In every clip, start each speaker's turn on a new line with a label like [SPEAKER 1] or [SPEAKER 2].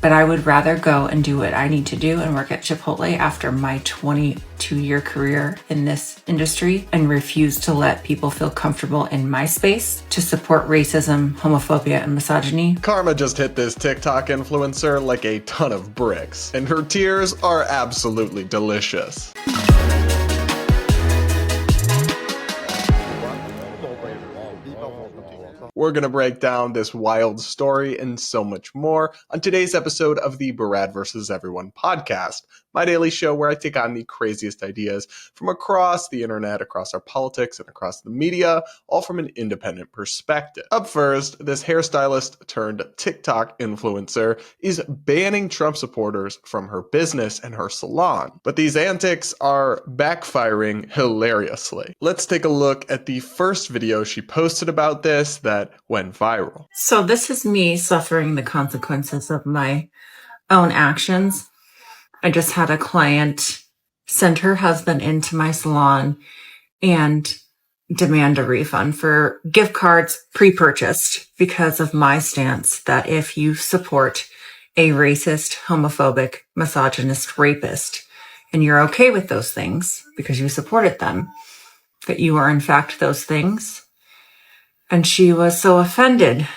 [SPEAKER 1] But I would rather go and do what I need to do and work at Chipotle after my 22-year career in this industry and refuse to let people feel comfortable in my space to support racism, homophobia, and misogyny.
[SPEAKER 2] Karma just hit this TikTok influencer like a ton of bricks, and her tears are absolutely delicious. We're going to break down this wild story and so much more on today's episode of the Brad vs. Everyone podcast, my daily show where I take on the craziest ideas from across the internet, across our politics, and across the media, all from an independent perspective. Up first, this hairstylist turned TikTok influencer is banning Trump supporters from her business and her salon. But these antics are backfiring hilariously. Let's take a look at the first video she posted about this that went viral.
[SPEAKER 1] So this is me suffering the consequences of my own actions. I just had a client send her husband into my salon and demand a refund for gift cards pre-purchased because of my stance that if you support a racist, homophobic, misogynist rapist, and you're okay with those things because you supported them, that you are in fact those things. And she was so offended.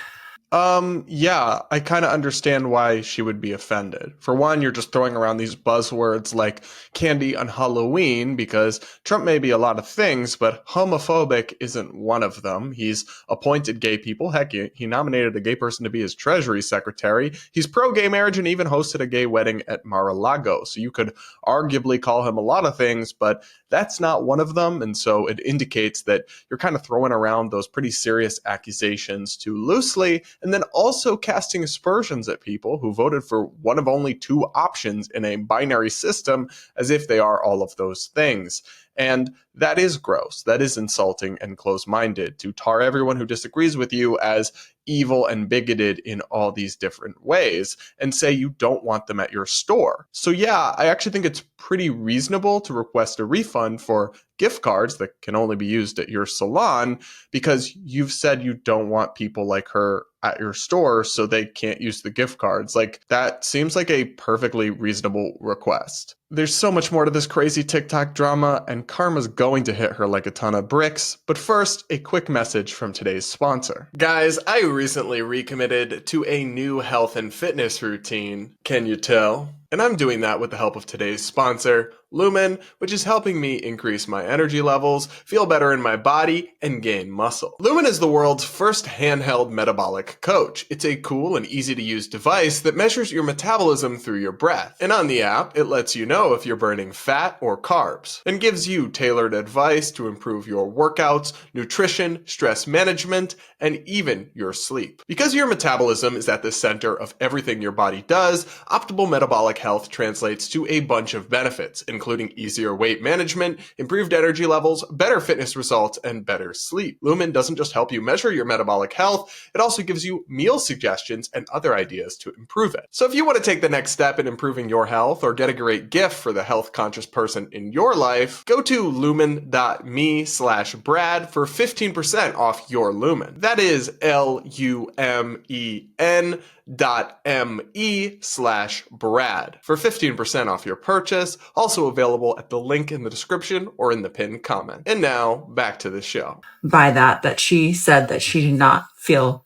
[SPEAKER 2] Yeah, I kind of understand why she would be offended. For one, you're just throwing around these buzzwords like candy on Halloween because Trump may be a lot of things, but homophobic isn't one of them. He's appointed gay people. Heck, he nominated a gay person to be his treasury secretary. He's pro-gay marriage and even hosted a gay wedding at Mar-a-Lago. So you could arguably call him a lot of things, but that's not one of them. And so it indicates that you're kind of throwing around those pretty serious accusations too loosely, and then also casting aspersions at people who voted for one of only two options in a binary system as if they are all of those things. And that is gross. That is insulting and close-minded to tar everyone who disagrees with you as evil and bigoted in all these different ways and say you don't want them at your store. So yeah, I actually think it's pretty reasonable to request a refund for gift cards that can only be used at your salon because you've said you don't want people like her at your store so they can't use the gift cards. Like, that seems like a perfectly reasonable request. There's so much more to this crazy TikTok drama, and karma's going to hit her like a ton of bricks. But first, a quick message from today's sponsor. Guys, I recently recommitted to a new health and fitness routine. Can you tell? And I'm doing that with the help of today's sponsor, Lumen, which is helping me increase my energy levels, feel better in my body, and gain muscle. Lumen is the world's first handheld metabolic coach. It's a cool and easy to use device that measures your metabolism through your breath. And on the app, it lets you know if you're burning fat or carbs, and gives you tailored advice to improve your workouts, nutrition, stress management, and even your sleep. Because your metabolism is at the center of everything your body does, optimal metabolic health translates to a bunch of benefits, including easier weight management, improved energy levels, better fitness results, and better sleep. Lumen doesn't just help you measure your metabolic health, it also gives you meal suggestions and other ideas to improve it. So if you want to take the next step in improving your health or get a great gift for the health-conscious person in your life, go to lumen.me/Brad for 15% off your Lumen. That is LUMEN.me/Brad for 15% off your purchase, also available at the link in the description or in the pinned comment. And now, back to the show.
[SPEAKER 1] By that she said that she did not feel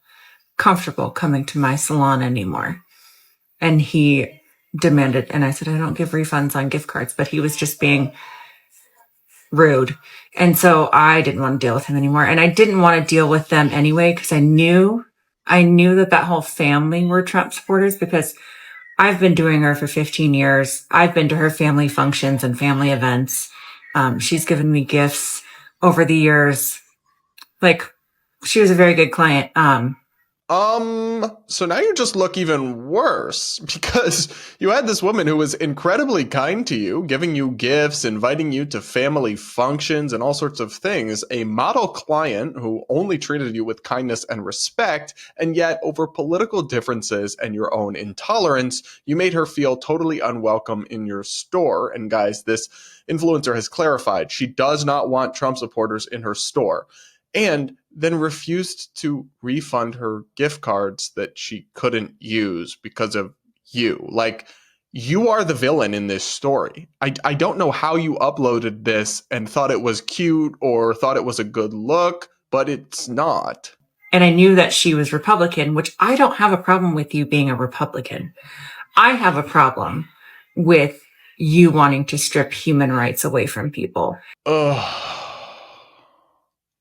[SPEAKER 1] comfortable coming to my salon anymore. And he demanded, and I said, I don't give refunds on gift cards, but he was just being rude. And so I didn't want to deal with him anymore. And I didn't want to deal with them anyway, because I knew that whole family were Trump supporters, because I've been doing her for 15 years. I've been to her family functions and family events. She's given me gifts over the years. Like, she was a very good client.
[SPEAKER 2] So now you just look even worse because you had this woman who was incredibly kind to you, giving you gifts, inviting you to family functions and all sorts of things, a model client who only treated you with kindness and respect, and yet over political differences and your own intolerance, you made her feel totally unwelcome in your store. And guys, this influencer has clarified she does not want Trump supporters in her store. And then refused to refund her gift cards that she couldn't use because of you. Like, you are the villain in this story. I don't know how you uploaded this and thought it was cute or thought it was a good look, but it's not.
[SPEAKER 1] And I knew that she was Republican, which I don't have a problem with you being a Republican. I have a problem with you wanting to strip human rights away from people.
[SPEAKER 2] Ugh.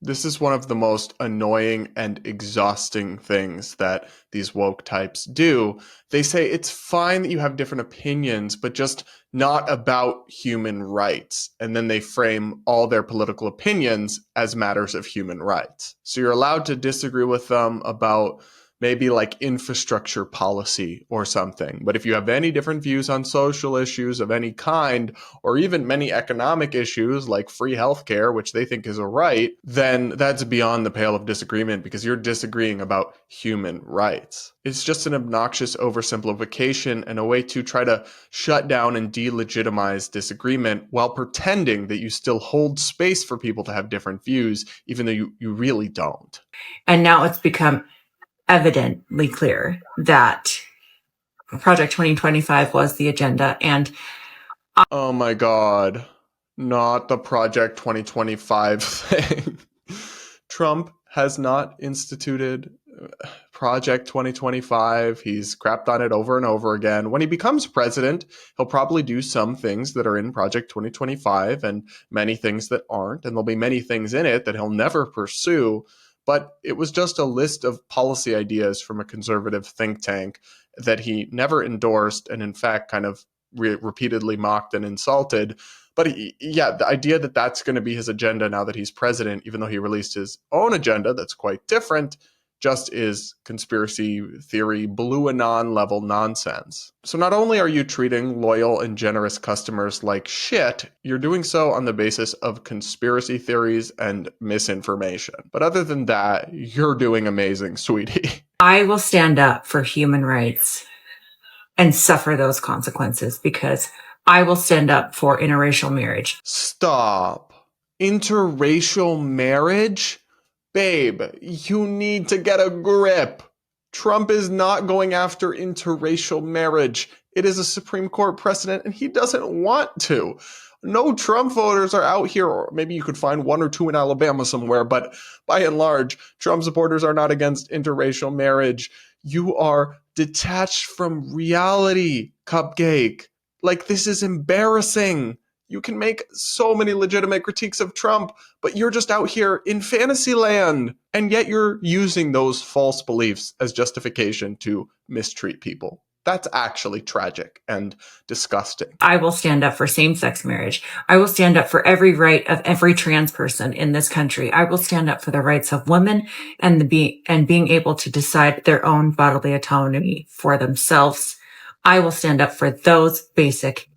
[SPEAKER 2] This is one of the most annoying and exhausting things that these woke types do. They say it's fine that you have different opinions, but just not about human rights. And then they frame all their political opinions as matters of human rights. So you're allowed to disagree with them about maybe like infrastructure policy or something. But if you have any different views on social issues of any kind, or even many economic issues like free healthcare, which they think is a right, then that's beyond the pale of disagreement because you're disagreeing about human rights. It's just an obnoxious oversimplification and a way to try to shut down and delegitimize disagreement while pretending that you still hold space for people to have different views, even though you really don't.
[SPEAKER 1] And now it's become evidently clear that Project 2025 was the agenda. And
[SPEAKER 2] oh my God, not the Project 2025 thing. Trump has not instituted Project 2025. He's crapped on it over and over again. When he becomes president, he'll probably do some things that are in Project 2025 and many things that aren't. And there'll be many things in it that he'll never pursue. But it was just a list of policy ideas from a conservative think tank that he never endorsed and, in fact, kind of repeatedly mocked and insulted. But yeah, the idea that that's going to be his agenda now that he's president, even though he released his own agenda that's quite different, just is conspiracy theory, blue anon level nonsense. So not only are you treating loyal and generous customers like shit, you're doing so on the basis of conspiracy theories and misinformation. But other than that, you're doing amazing, sweetie.
[SPEAKER 1] I will stand up for human rights and suffer those consequences because I will stand up for interracial marriage.
[SPEAKER 2] Stop. Interracial marriage? Babe, you need to get a grip. Trump is not going after interracial marriage. It is a Supreme Court precedent, and he doesn't want to. No Trump voters are out here, or maybe you could find one or two in Alabama somewhere, but by and large, Trump supporters are not against interracial marriage. You are detached from reality, Cupcake. Like, this is embarrassing. You can make so many legitimate critiques of Trump, but you're just out here in fantasy land. And yet you're using those false beliefs as justification to mistreat people. That's actually tragic and disgusting.
[SPEAKER 1] I will stand up for same-sex marriage. I will stand up for every right of every trans person in this country. I will stand up for the rights of women and being able to decide their own bodily autonomy for themselves. I will stand up for those basic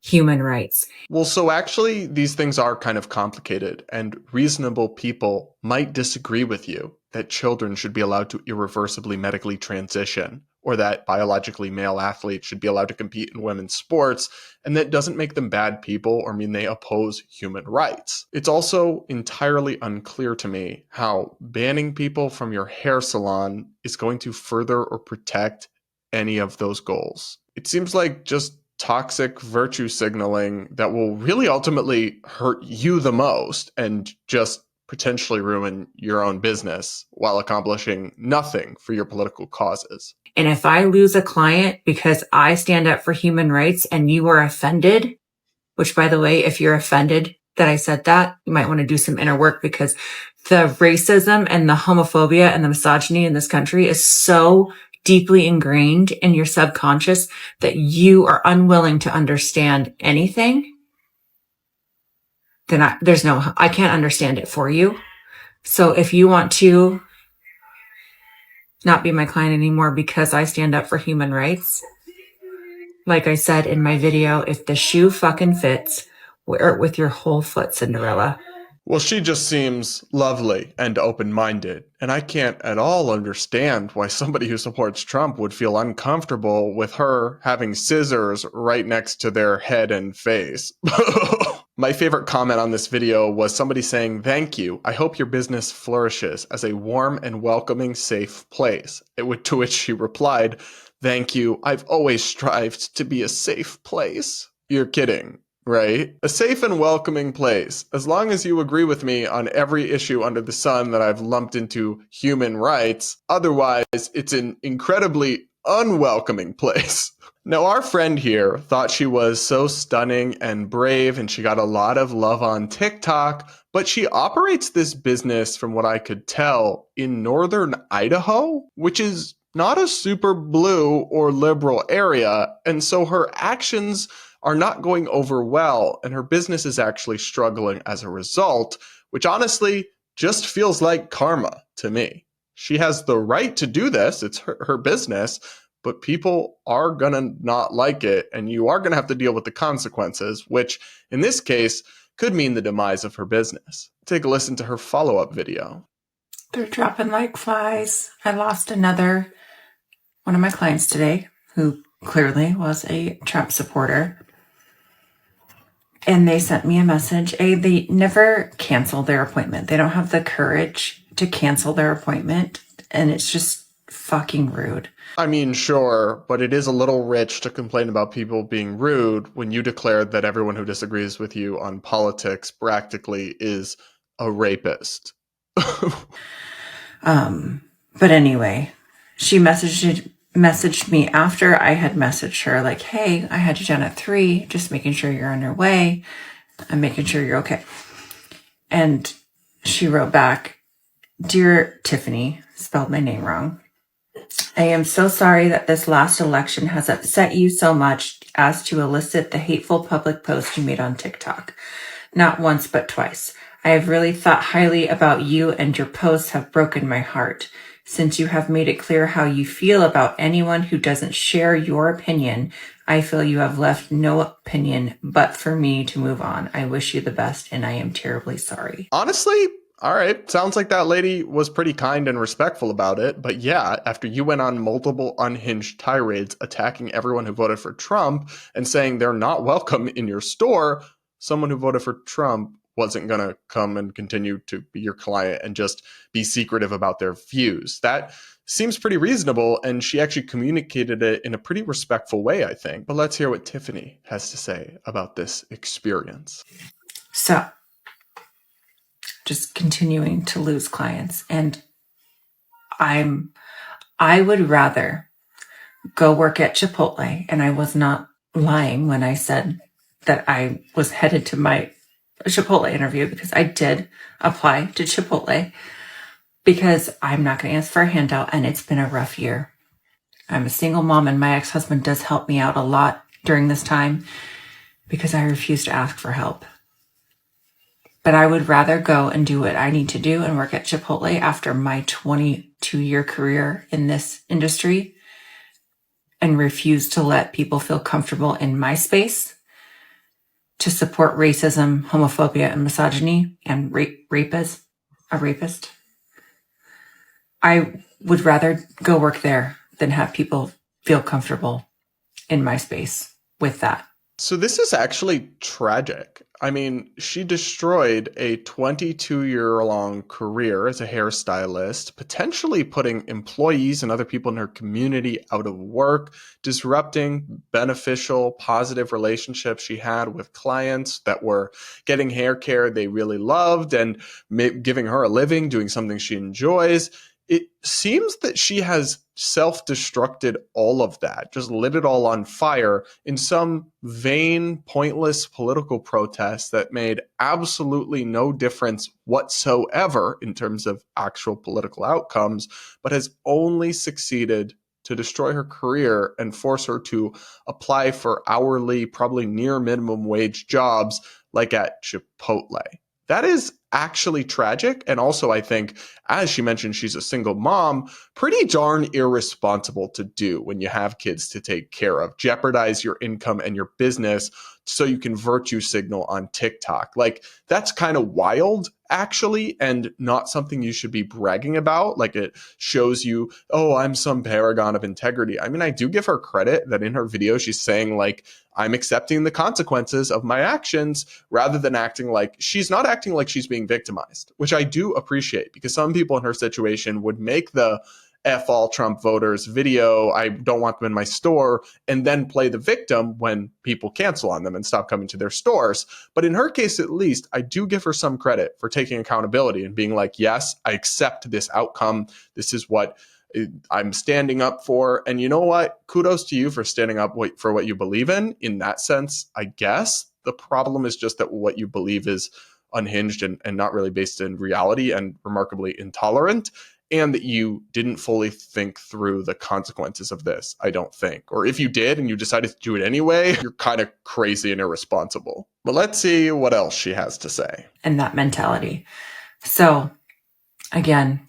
[SPEAKER 1] human rights.
[SPEAKER 2] Well, so actually, these things are kind of complicated, and reasonable people might disagree with you that children should be allowed to irreversibly medically transition, or that biologically male athletes should be allowed to compete in women's sports, and that doesn't make them bad people or mean they oppose human rights. It's also entirely unclear to me how banning people from your hair salon is going to further or protect any of those goals. It seems like just toxic virtue signaling that will really ultimately hurt you the most and just potentially ruin your own business while accomplishing nothing for your political causes.
[SPEAKER 1] And if I lose a client because I stand up for human rights and you are offended, which, by the way, if you're offended that I said that, you might want to do some inner work because the racism and the homophobia and the misogyny in this country is so deeply ingrained in your subconscious that you are unwilling to understand anything, then I can't understand it for you. So if you want to not be my client anymore because I stand up for human rights, like I said in my video, if the shoe fucking fits, wear it with your whole foot, Cinderella.
[SPEAKER 2] Well, she just seems lovely and open-minded, and I can't at all understand why somebody who supports Trump would feel uncomfortable with her having scissors right next to their head and face. My favorite comment on this video was somebody saying, "Thank you. I hope your business flourishes as a warm and welcoming, safe place." To which she replied, Thank you. I've always strived to be a safe place. You're kidding, right? A safe and welcoming place. As long as you agree with me on every issue under the sun that I've lumped into human rights. Otherwise, it's an incredibly unwelcoming place. Now, our friend here thought she was so stunning and brave, and she got a lot of love on TikTok, but she operates this business, from what I could tell, in northern Idaho, which is not a super blue or liberal area, and so her actions are not going over well, and her business is actually struggling as a result, which honestly just feels like karma to me. She has the right to do this, it's her business, but people are gonna not like it, and you are gonna have to deal with the consequences, which in this case could mean the demise of her business. Take a listen to her follow-up video.
[SPEAKER 1] They're dropping like flies. I lost one of my clients today who clearly was a Trump supporter. And they sent me a message. They never cancel their appointment. They don't have the courage to cancel their appointment. And it's just fucking rude.
[SPEAKER 2] I mean, sure, but it is a little rich to complain about people being rude when you declared that everyone who disagrees with you on politics practically is a rapist.
[SPEAKER 1] But anyway, she messaged me after I had messaged her, like, hey, I had you down at 3, just making sure you're on your way. I'm making sure you're okay. And she wrote back, Dear Tiffany, spelled my name wrong. I am so sorry that this last election has upset you so much as to elicit the hateful public post you made on TikTok. Not once, but twice. I have really thought highly about you, and your posts have broken my heart. Since you have made it clear how you feel about anyone who doesn't share your opinion, I feel you have left no opinion but for me to move on. I wish you the best, and I am terribly sorry.
[SPEAKER 2] Honestly, all right. Sounds like that lady was pretty kind and respectful about it. But yeah, after you went on multiple unhinged tirades attacking everyone who voted for Trump and saying they're not welcome in your store, someone who voted for Trump wasn't going to come and continue to be your client and just be secretive about their views. That seems pretty reasonable, and she actually communicated it in a pretty respectful way, I think. But let's hear what Tiffany has to say about this experience.
[SPEAKER 1] So, just continuing to lose clients, and I would rather go work at Chipotle, and I was not lying when I said that I was headed to my Chipotle interview, because I did apply to Chipotle, because I'm not going to ask for a handout, and it's been a rough year. I'm a single mom, and my ex-husband does help me out a lot during this time because I refuse to ask for help. But I would rather go and do what I need to do and work at Chipotle after my 22-year career in this industry and refuse to let people feel comfortable in my space to support racism, homophobia, and misogyny and a rapist. I would rather go work there than have people feel comfortable in my space with that.
[SPEAKER 2] So this is actually tragic. I mean, she destroyed a 22-year-long career as a hairstylist, potentially putting employees and other people in her community out of work, disrupting beneficial, positive relationships she had with clients that were getting hair care they really loved and giving her a living, doing something she enjoys. It seems that she has self-destructed all of that, just lit it all on fire in some vain, pointless political protest that made absolutely no difference whatsoever in terms of actual political outcomes, but has only succeeded to destroy her career and force her to apply for hourly, probably near minimum wage jobs like at Chipotle. That is actually tragic. And also, I think, as she mentioned, she's a single mom, pretty darn irresponsible to do when you have kids to take care of. Jeopardize your income and your business so you can virtue signal on TikTok. Like, that's kind of wild, actually, and not something you should be bragging about. Like, it shows you, oh, I'm some paragon of integrity. I mean, I do give her credit that in her video, she's saying, like, I'm accepting the consequences of my actions, rather than acting like she's not acting like she's being victimized, which I do appreciate, because some people in her situation would make the F all Trump voters video, I don't want them in my store, and then play the victim when people cancel on them and stop coming to their stores. But in her case, at least, I do give her some credit for taking accountability and being like, yes, I accept this outcome. This is what I'm standing up for. And you know what? Kudos to you for standing up for what you believe in that sense, I guess. The problem is just that what you believe is unhinged and not really based in reality and remarkably intolerant, and that you didn't fully think through the consequences of this, I don't think. Or if you did and you decided to do it anyway, you're kind of crazy and irresponsible. But let's see what else she has to say.
[SPEAKER 1] And that mentality. So, again,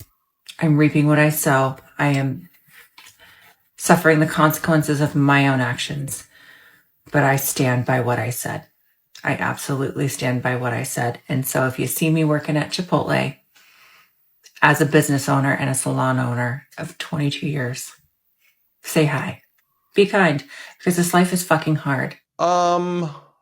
[SPEAKER 1] I'm reaping what I sow. I am suffering the consequences of my own actions. But I stand by what I said. I absolutely stand by what I said. And so if you see me working at Chipotle as a business owner and a salon owner of 22 years, say hi. Be kind, because this life is fucking hard.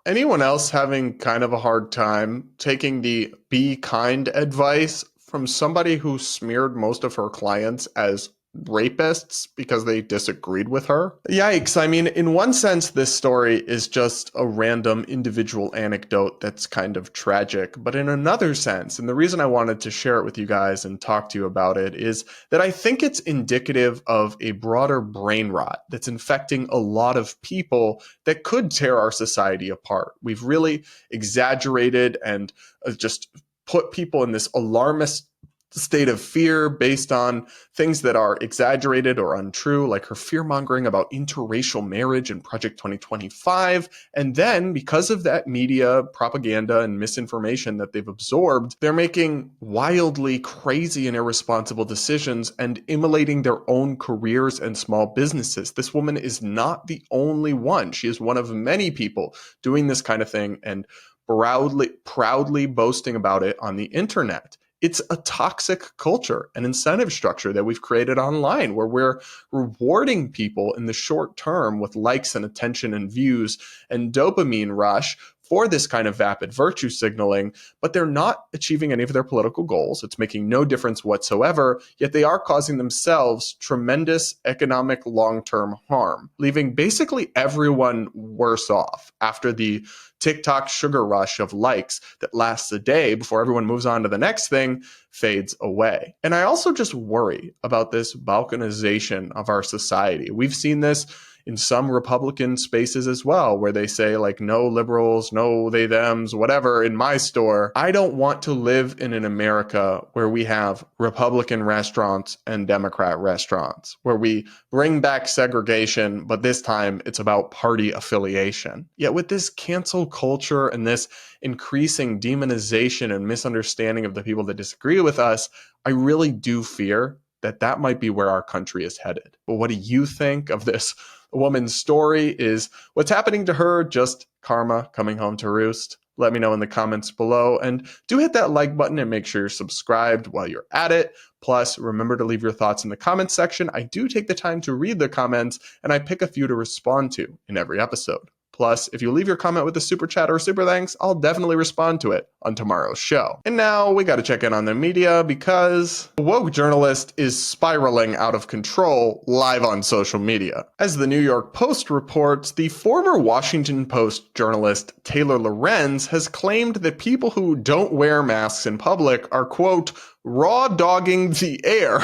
[SPEAKER 2] Anyone else having kind of a hard time taking the be kind advice from somebody who smeared most of her clients as rapists because they disagreed with her? Yikes. I mean, in one sense, this story is just a random individual anecdote that's kind of tragic. But in another sense, and the reason I wanted to share it with you guys and talk to you about it is that I think it's indicative of a broader brain rot that's infecting a lot of people that could tear our society apart. We've really exaggerated and just put people in this alarmist state of fear based on things that are exaggerated or untrue, like her fear-mongering about interracial marriage in Project 2025. And then, because of that media propaganda and misinformation that they've absorbed, they're making wildly crazy and irresponsible decisions and immolating their own careers and small businesses. This woman is not the only one. She is one of many people doing this kind of thing and proudly boasting about it on the internet. It's a toxic culture and incentive structure that we've created online where we're rewarding people in the short term with likes and attention and views and dopamine rush for this kind of vapid virtue signaling, but they're not achieving any of their political goals. It's making no difference whatsoever, yet they are causing themselves tremendous economic long-term harm, leaving basically everyone worse off after the TikTok sugar rush of likes that lasts a day before everyone moves on to the next thing fades away. And I also just worry about this balkanization of our society. We've seen this in some Republican spaces as well, where they say like, no liberals, no they thems, whatever in my store. I don't want to live in an America where we have Republican restaurants and Democrat restaurants, where we bring back segregation, but this time it's about party affiliation. Yet with this cancel culture and this increasing demonization and misunderstanding of the people that disagree with us, I really do fear that might be where our country is headed. But what do you think of this woman's story? Is what's happening to her just karma coming home to roost? Let me know in the comments below, and do hit that like button and make sure you're subscribed while you're at it. Plus, remember to leave your thoughts in the comments section. I do take the time to read the comments, and I pick a few to respond to in every episode. Plus, if you leave your comment with a super chat or a super thanks, I'll definitely respond to it on tomorrow's show. And now we got to check in on the media because a woke journalist is spiraling out of control live on social media. As the New York Post reports, the former Washington Post journalist Taylor Lorenz has claimed that people who don't wear masks in public are, quote, raw dogging the air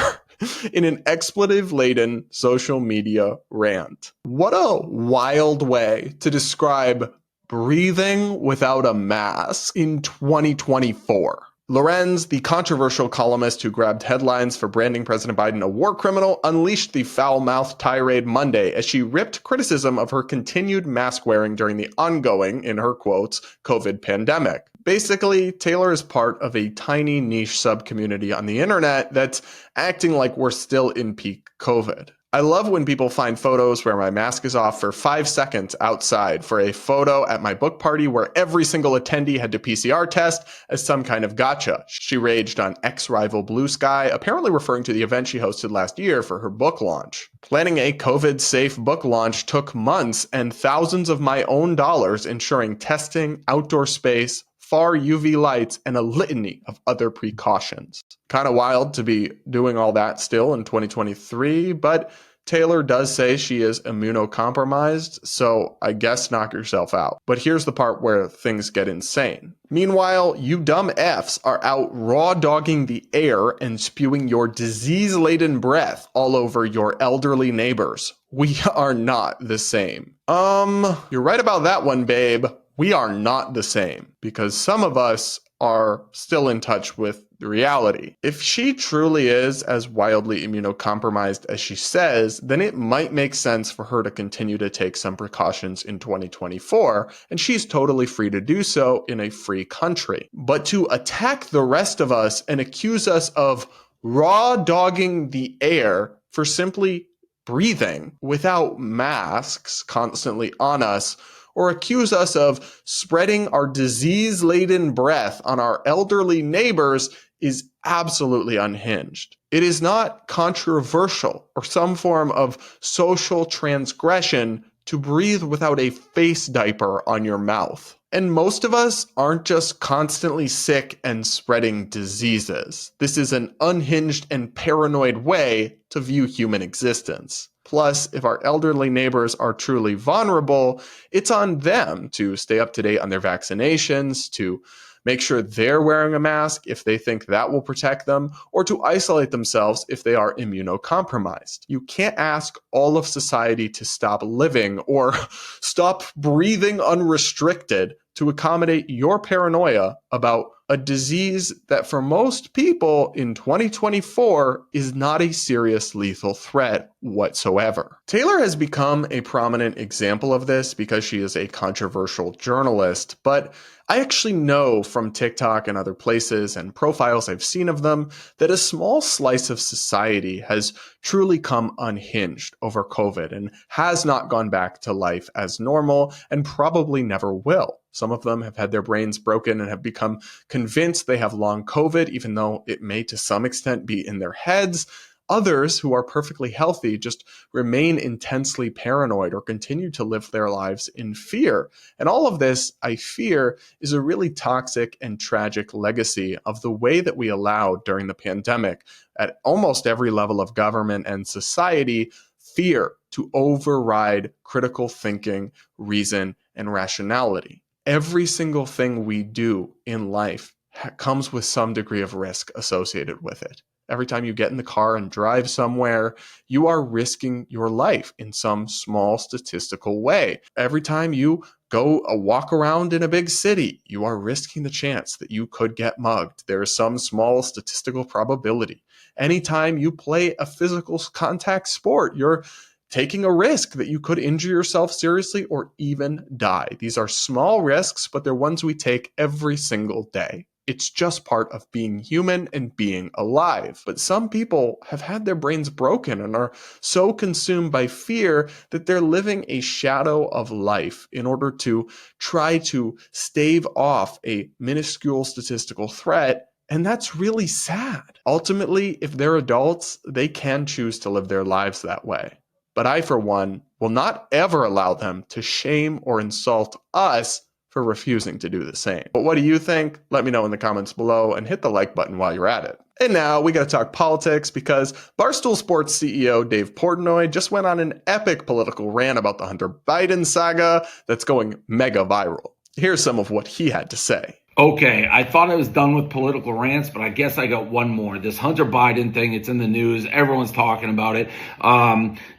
[SPEAKER 2] in an expletive-laden social media rant. What a wild way to describe breathing without a mask in 2024. Lorenz, the controversial columnist who grabbed headlines for branding President Biden a war criminal, unleashed the foul-mouthed tirade Monday as she ripped criticism of her continued mask wearing during the ongoing, in her quotes, COVID pandemic. Basically, Taylor is part of a tiny niche subcommunity on the internet that's acting like we're still in peak COVID. I love when people find photos where my mask is off for 5 seconds outside for a photo at my book party where every single attendee had to PCR test as some kind of gotcha. She raged on ex-rival Blue Sky, apparently referring to the event she hosted last year for her book launch. Planning a COVID-safe book launch took months and thousands of my own dollars ensuring testing, outdoor space, far UV lights, and a litany of other precautions. Kind of wild to be doing all that still in 2023, but Taylor does say she is immunocompromised, so I guess knock yourself out. But here's the part where things get insane. Meanwhile, you dumb Fs are out raw dogging the air and spewing your disease-laden breath all over your elderly neighbors. We are not the same. You're right about that one, babe. We are not the same, because some of us are still in touch with the reality. If she truly is as wildly immunocompromised as she says, then it might make sense for her to continue to take some precautions in 2024, and she's totally free to do so in a free country. But to attack the rest of us and accuse us of raw dogging the air for simply breathing without masks constantly on us, or accuse us of spreading our disease-laden breath on our elderly neighbors is absolutely unhinged. It is not controversial or some form of social transgression to breathe without a face diaper on your mouth. And most of us aren't just constantly sick and spreading diseases. This is an unhinged and paranoid way to view human existence. Plus, if our elderly neighbors are truly vulnerable, it's on them to stay up to date on their vaccinations, to make sure they're wearing a mask if they think that will protect them, or to isolate themselves if they are immunocompromised. You can't ask all of society to stop living or stop breathing unrestricted to accommodate your paranoia about a disease that for most people in 2024 is not a serious lethal threat whatsoever. Taylor has become a prominent example of this because she is a controversial journalist, but I actually know from TikTok and other places and profiles I've seen of them that a small slice of society has truly come unhinged over COVID and has not gone back to life as normal and probably never will. Some of them have had their brains broken and have become convinced they have long COVID, even though it may to some extent be in their heads. Others who are perfectly healthy just remain intensely paranoid or continue to live their lives in fear. And all of this, I fear, is a really toxic and tragic legacy of the way that we allowed during the pandemic at almost every level of government and society fear to override critical thinking, reason, and rationality. Every single thing we do in life comes with some degree of risk associated with it. Every time you get in the car and drive somewhere, you are risking your life in some small statistical way. Every time you go a walk around in a big city, you are risking the chance that you could get mugged. There is some small statistical probability. Anytime you play a physical contact sport, you're taking a risk that you could injure yourself seriously or even die. These are small risks, but they're ones we take every single day. It's just part of being human and being alive. But some people have had their brains broken and are so consumed by fear that they're living a shadow of life in order to try to stave off a minuscule statistical threat. And that's really sad. Ultimately, if they're adults, they can choose to live their lives that way. But I, for one, will not ever allow them to shame or insult us for refusing to do the same. But what do you think? Let me know in the comments below and hit the like button while you're at it. And now we got to talk politics because Barstool Sports CEO Dave Portnoy just went on an epic political rant about the Hunter Biden saga that's going mega viral. Here's some of what he had to say.
[SPEAKER 3] Okay, I thought I was done with political rants, but I guess I got one more. This Hunter Biden thing, it's in the news. Everyone's talking about it.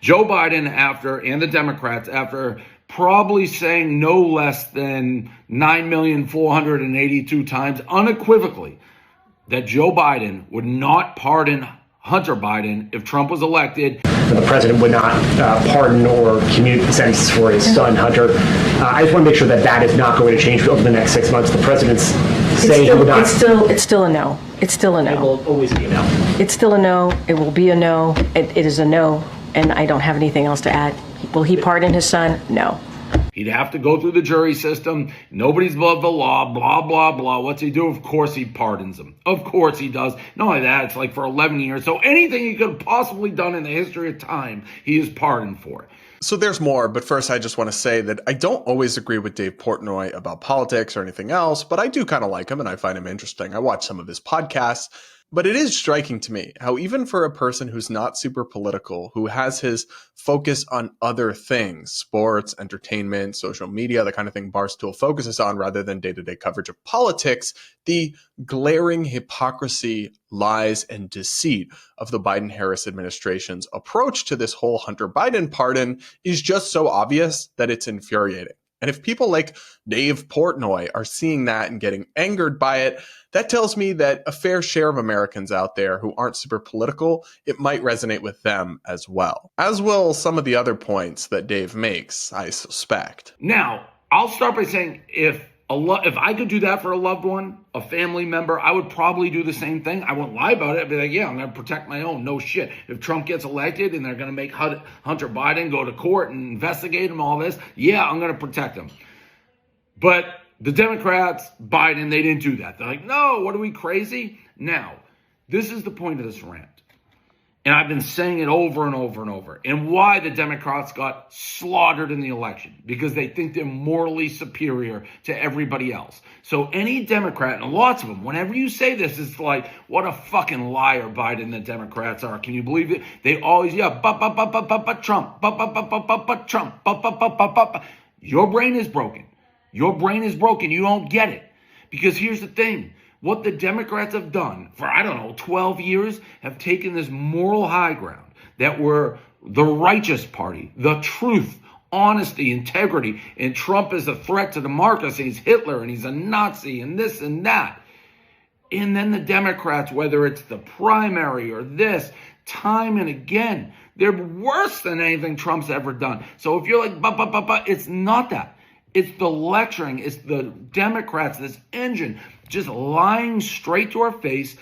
[SPEAKER 3] Joe Biden and the Democrats, after probably saying no less than 9,482 times unequivocally that Joe Biden would not pardon Hunter Biden if Trump was elected.
[SPEAKER 4] The president would not pardon or commute sentences for his son, Hunter. I just want to make sure that that is not going to change over the next 6 months. The president's saying he would not.
[SPEAKER 5] It's still a no. It's still a no.
[SPEAKER 4] It will always be a no.
[SPEAKER 5] It's still a no. It will be a no. It is a no. And I don't have anything else to add. Will he pardon his son? No.
[SPEAKER 3] He'd have to go through the jury system. Nobody's above the law, blah, blah, blah. What's he do? Of course he pardons him. Of course he does. Not only that, it's like for 11 years. So anything he could have possibly done in the history of time, he is pardoned for.
[SPEAKER 2] So there's more, but first I just want to say that I don't always agree with Dave Portnoy about politics or anything else, but I do kind of like him and I find him interesting. I watch some of his podcasts, but it is striking to me how even for a person who's not super political, who has his focus on other things, sports, entertainment, social media, the kind of thing Barstool focuses on rather than day-to-day coverage of politics, the glaring hypocrisy, lies, and deceit of the Biden-Harris administration's approach to this whole Hunter Biden pardon is just so obvious that it's infuriating. And if people like Dave Portnoy are seeing that and getting angered by it, that tells me that a fair share of Americans out there who aren't super political, it might resonate with them as well. As will some of the other points that Dave makes, I suspect.
[SPEAKER 3] Now, I'll start by saying if I could do that for a loved one, a family member, I would probably do the same thing. I wouldn't lie about it. I'd be like, yeah, I'm going to protect my own. No shit. If Trump gets elected and they're going to make Hunter Biden go to court and investigate him, all this, yeah, I'm going to protect him. But the Democrats, Biden, they didn't do that. They're like, no, what are we, crazy? Now, this is the point of this rant. And I've been saying it over and over and over. And why the Democrats got slaughtered in the election. Because they think they're morally superior to everybody else. So any Democrat, and lots of them, whenever you say this, it's like, what a fucking liar Biden the Democrats are. Can you believe it? They always, yeah, Trump, Trump, Your brain is broken. Your brain is broken. You don't get it. Because here's the thing. What the Democrats have done for, 12 years, have taken this moral high ground that we're the righteous party, the truth, honesty, integrity, and Trump is a threat to democracy. He's Hitler and he's a Nazi and this and that. And then the Democrats, whether it's the primary or this, time and again, they're worse than anything Trump's ever done. So if you're like, it's not that. It's the lecturing. It's the Democrats, this engine, just lying straight to our face,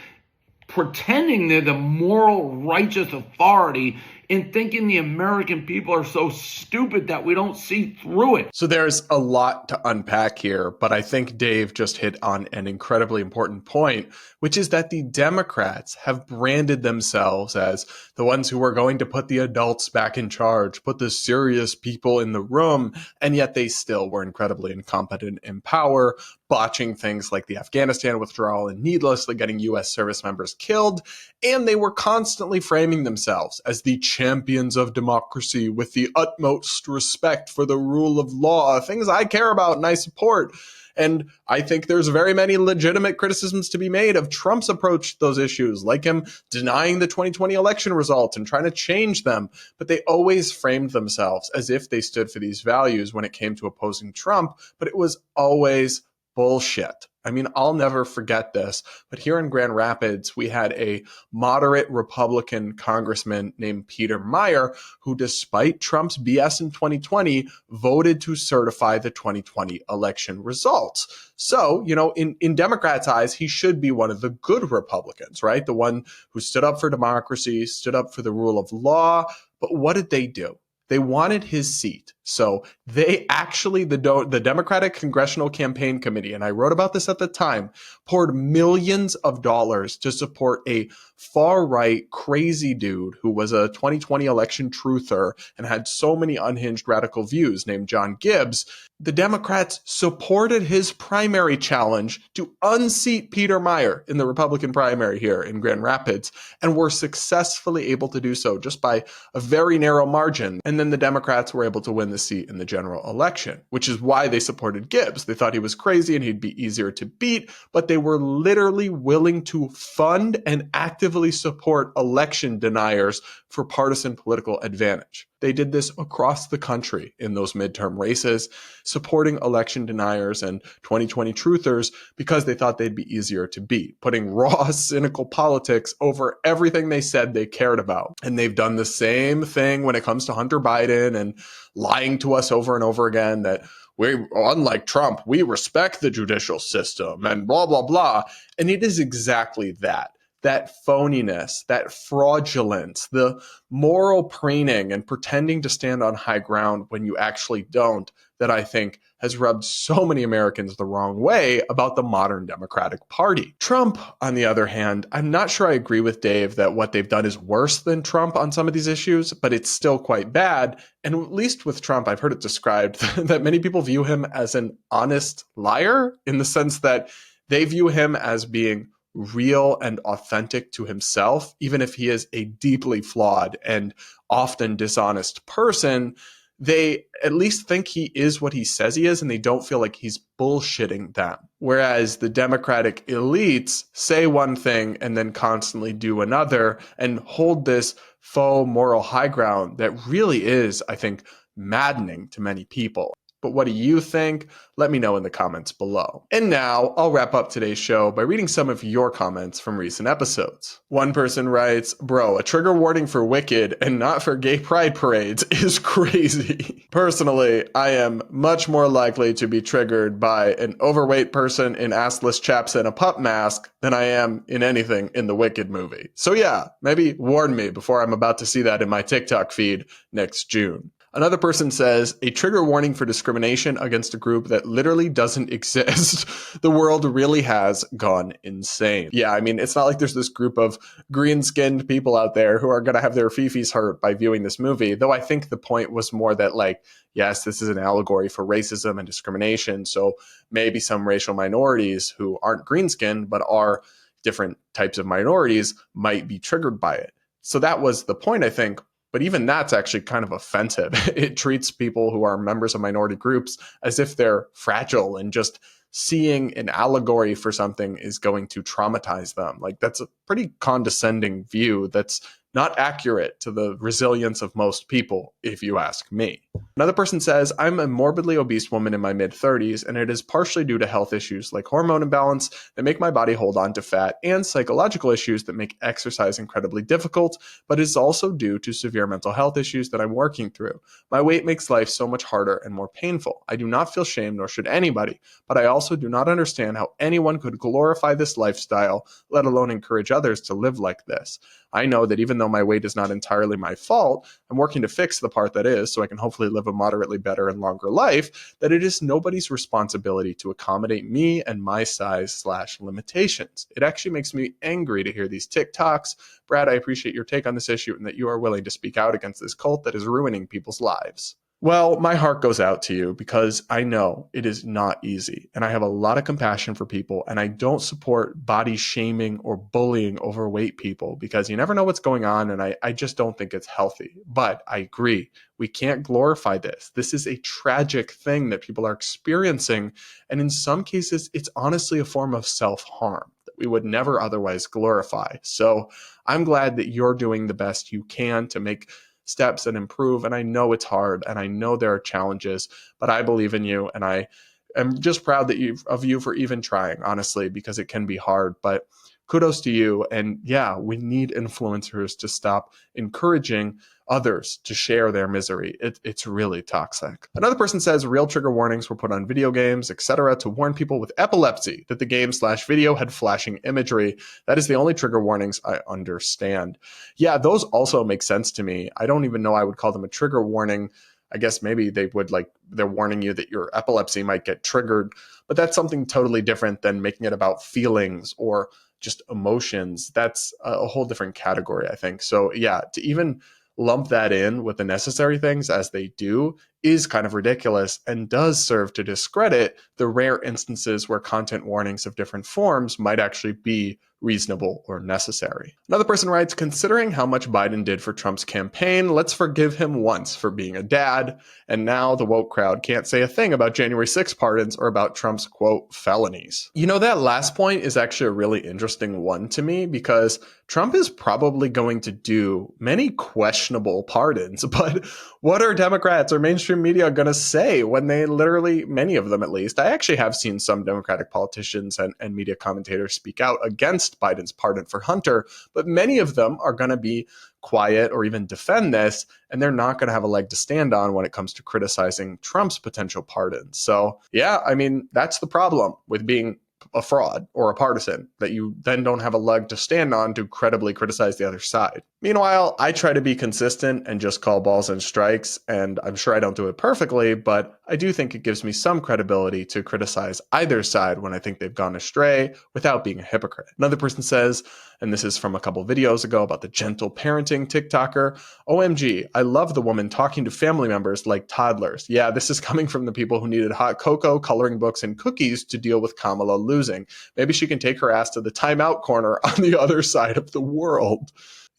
[SPEAKER 3] pretending they're the moral, righteous authority and thinking the American people are so stupid that we don't see through it.
[SPEAKER 2] So there's a lot to unpack here, but I think Dave just hit on an incredibly important point, which is that the Democrats have branded themselves as the ones who are going to put the adults back in charge, put the serious people in the room, and yet they still were incredibly incompetent in power, botching things like the Afghanistan withdrawal and needlessly getting U.S. service members killed, and they were constantly framing themselves as the champions of democracy with the utmost respect for the rule of law, things I care about and I support. And I think there's very many legitimate criticisms to be made of Trump's approach to those issues, like him denying the 2020 election results and trying to change them. But they always framed themselves as if they stood for these values when it came to opposing Trump, but it was always bullshit. I mean, I'll never forget this, but here in Grand Rapids, we had a moderate Republican congressman named Peter Meyer, who, despite Trump's BS in 2020, voted to certify the 2020 election results. So, in Democrats' eyes, he should be one of the good Republicans, right? The one who stood up for democracy, stood up for the rule of law. But what did they do? They wanted his seat. So they actually, the Democratic Congressional Campaign Committee, and I wrote about this at the time, poured millions of dollars to support a far-right crazy dude who was a 2020 election truther and had so many unhinged radical views named John Gibbs. The Democrats supported his primary challenge to unseat Peter Meyer in the Republican primary here in Grand Rapids and were successfully able to do so just by a very narrow margin. And then the Democrats were able to win the seat in the general election, which is why they supported Gibbs. They thought he was crazy and he'd be easier to beat, but they were literally willing to fund and actively support election deniers for partisan political advantage. They did this across the country in those midterm races, supporting election deniers and 2020 truthers because they thought they'd be easier to beat, putting raw, cynical politics over everything they said they cared about. And they've done the same thing when it comes to Hunter Biden and lying to us over and over again that unlike Trump, we respect the judicial system and blah, blah, blah. And it is exactly that. That phoniness, that fraudulence, the moral preening and pretending to stand on high ground when you actually don't. that I think has rubbed so many Americans the wrong way about the modern Democratic Party. Trump, on the other hand, I'm not sure I agree with Dave that what they've done is worse than Trump on some of these issues, but it's still quite bad. And at least with Trump, I've heard it described that many people view him as an honest liar, in the sense that they view him as being real and authentic to himself, even if he is a deeply flawed and often dishonest person. They at least think he is what he says he is, and they don't feel like he's bullshitting them. Whereas the Democratic elites say one thing and then constantly do another and hold this faux moral high ground that really is, I think, maddening to many people. But what do you think? Let me know in the comments below. And now I'll wrap up today's show by reading some of your comments from recent episodes. One person writes, "Bro, a trigger warning for Wicked and not for gay pride parades is crazy." Personally, I am much more likely to be triggered by an overweight person in assless chaps and a pup mask than I am in anything in the Wicked movie. So yeah, maybe warn me before I'm about to see that in my TikTok feed next June. Another person says, "A trigger warning for discrimination against a group that literally doesn't exist. The world really has gone insane." Yeah, I mean, it's not like there's this group of green-skinned people out there who are going to have their fifis hurt by viewing this movie, though I think the point was more that, like, yes, this is an allegory for racism and discrimination, so maybe some racial minorities who aren't green-skinned but are different types of minorities might be triggered by it. So that was the point, I think. But even that's actually kind of offensive. It treats people who are members of minority groups as if they're fragile, and just seeing an allegory for something is going to traumatize them. Like, that's a pretty condescending view that's not accurate to the resilience of most people, if you ask me. Another person says, "I'm a morbidly obese woman in my mid-30s, and it is partially due to health issues like hormone imbalance that make my body hold on to fat, and psychological issues that make exercise incredibly difficult, but is also due to severe mental health issues that I'm working through. My weight makes life so much harder and more painful. I do not feel shame, nor should anybody, but I also do not understand how anyone could glorify this lifestyle, let alone encourage others to live like this. I know that even though my weight is not entirely my fault, I'm working to fix the part that is, so I can hopefully live a moderately better and longer life, that it is nobody's responsibility to accommodate me and my size/limitations. It actually makes me angry to hear these TikToks. Brad, I appreciate your take on this issue and that you are willing to speak out against this cult that is ruining people's lives." Well, my heart goes out to you because I know it is not easy, and I have a lot of compassion for people, and I don't support body shaming or bullying overweight people because you never know what's going on, and I just don't think it's healthy. But I agree, we can't glorify this. This is a tragic thing that people are experiencing, and in some cases, it's honestly a form of self-harm that we would never otherwise glorify. So I'm glad that you're doing the best you can to make steps and improve. And I know it's hard, and I know there are challenges, but I believe in you, and I am just proud of you for even trying, honestly, because it can be hard. But kudos to you. And yeah, we need influencers to stop encouraging others to share their misery. It's really toxic. Another person says, "Real trigger warnings were put on video games, etc., to warn people with epilepsy that the game/video had flashing imagery. That is the only trigger warnings I understand." Yeah, those also make sense to me. I don't even know I would call them a trigger warning. I guess maybe they would, like, they're warning you that your epilepsy might get triggered, but that's something totally different than making it about feelings or just emotions. That's a whole different category, I think. So yeah, to even lump that in with the necessary things as they do is kind of ridiculous, and does serve to discredit the rare instances where content warnings of different forms might actually be reasonable or necessary. Another person writes, "Considering how much Biden did for Trump's campaign, let's forgive him once for being a dad, and now the woke crowd can't say a thing about January 6 pardons or about Trump's, quote, felonies." You know, that last point is actually a really interesting one to me, because Trump is probably going to do many questionable pardons, but what are Democrats or mainstream media going to say when they literally, many of them at least, I actually have seen some Democratic politicians and media commentators speak out against Biden's pardon for Hunter, but many of them are going to be quiet or even defend this, and they're not going to have a leg to stand on when it comes to criticizing Trump's potential pardon. So yeah, I mean, that's the problem with being a fraud or a partisan, that you then don't have a leg to stand on to credibly criticize the other side. Meanwhile, I try to be consistent and just call balls and strikes, and I'm sure I don't do it perfectly, but I do think it gives me some credibility to criticize either side when I think they've gone astray without being a hypocrite. Another person says, and this is from a couple videos ago about the gentle parenting TikToker, OMG, I love the woman talking to family members like toddlers. Yeah, this is coming from the people who needed hot cocoa, coloring books, and cookies to deal with Kamala losing. Maybe she can take her ass to the timeout corner on the other side of the world.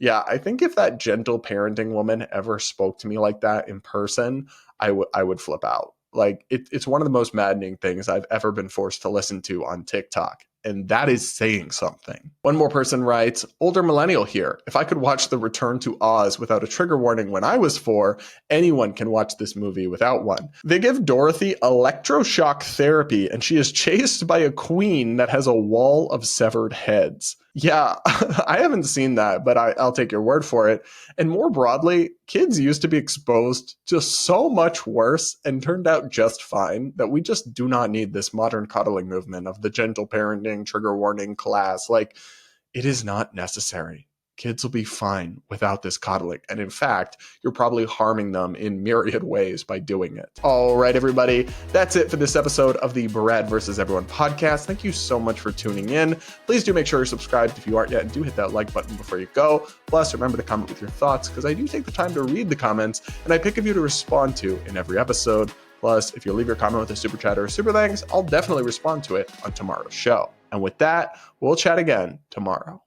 [SPEAKER 2] Yeah, I think if that gentle parenting woman ever spoke to me like that in person, I would flip out. Like, it's one of the most maddening things I've ever been forced to listen to on TikTok. And that is saying something. One more person writes, older millennial here. If I could watch The Return to Oz without a trigger warning when I was 4, anyone can watch this movie without one. They give Dorothy electroshock therapy and she is chased by a queen that has a wall of severed heads. Yeah, I haven't seen that, but I'll take your word for it. And more broadly, kids used to be exposed to so much worse and turned out just fine that we just do not need this modern coddling movement of the gentle parenting, trigger warning class. Like, it is not necessary. Kids will be fine without this coddling. And in fact, you're probably harming them in myriad ways by doing it. All right, everybody. That's it for this episode of the Brad vs. Everyone podcast. Thank you so much for tuning in. Please do make sure you're subscribed if you aren't yet, and do hit that like button before you go. Plus, remember to comment with your thoughts, because I do take the time to read the comments, and I pick a few to respond to in every episode. Plus, if you leave your comment with a super chat or a super thanks, I'll definitely respond to it on tomorrow's show. And with that, we'll chat again tomorrow.